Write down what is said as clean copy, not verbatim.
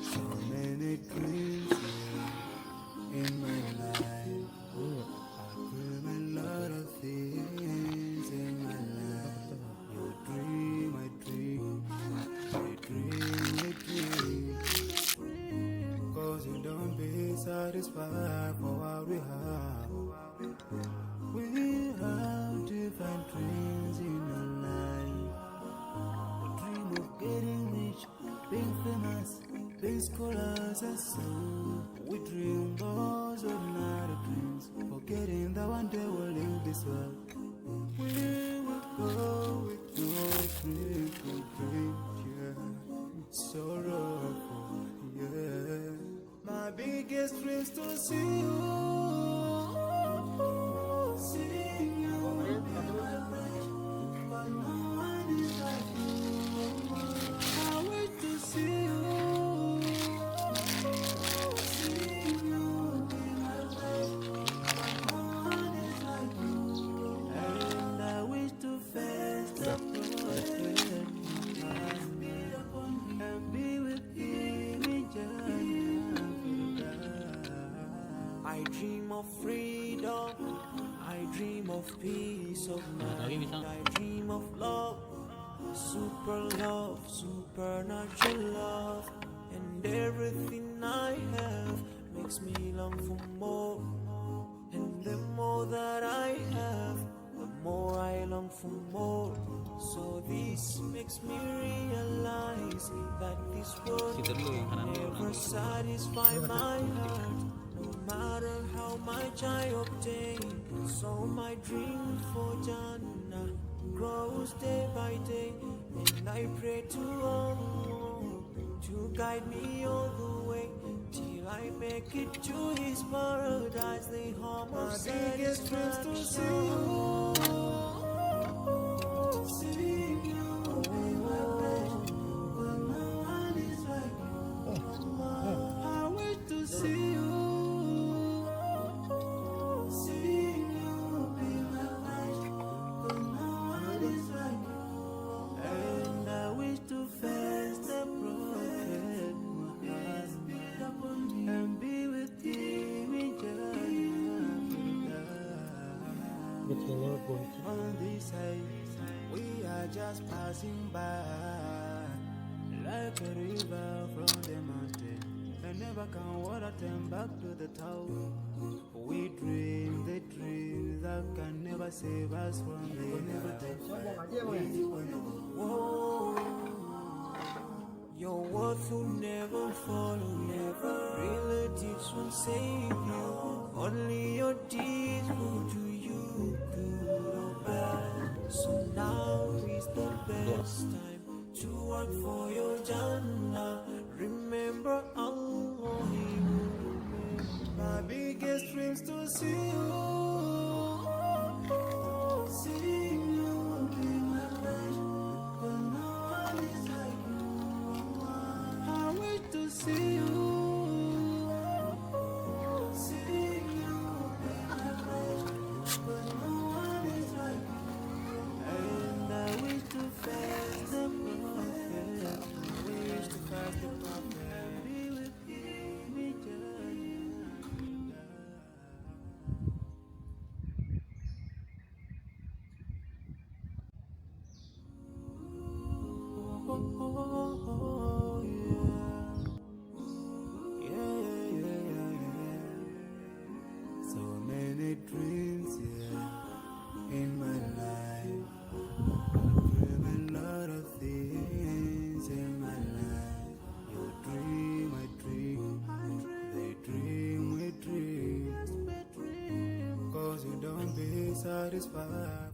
So many dreams in my life. I dream a lot of things in my life. You dream, I dream, we dream. 'Cause you don't be satisfied for what we have. We have different dreams in our life. We dream of getting rich, being famous, being scholars and so. We dream those ordinary dreams, forgetting that one day we'll leave this world. We will go with your dreams, yeah. Sorrowful, yeah. My biggest dreams to see you. I dream of freedom, I dream of peace of mind, I dream of love, supernatural love, and everything I have makes me long for more, and the more that I have, the more I long for more. So this makes me realize that this world can never satisfy my heart. No matter how much I obtain, so my dream for Jannah grows day by day, and I pray to Allah to guide me all the way till I make it to His paradise. The home of biggest dreams to see you. On this side, we are just passing by, like a river from the mountain, and never can water turn back to the town. We dream the dreams that can never save us from the Whoa. Your worth will never follow you, relatives will save you, only your deeds will do you good or bad. So now is the best time to work for your Jannah. Remember Allah, He will remember. My biggest dreams to see you. See you be my life, but no one is like you. I wait to see you. So many dreams, yeah, in my life. I dream a lot of things in my life. You dream, I dream, they dream, we dream. 'Cause you don't be satisfied.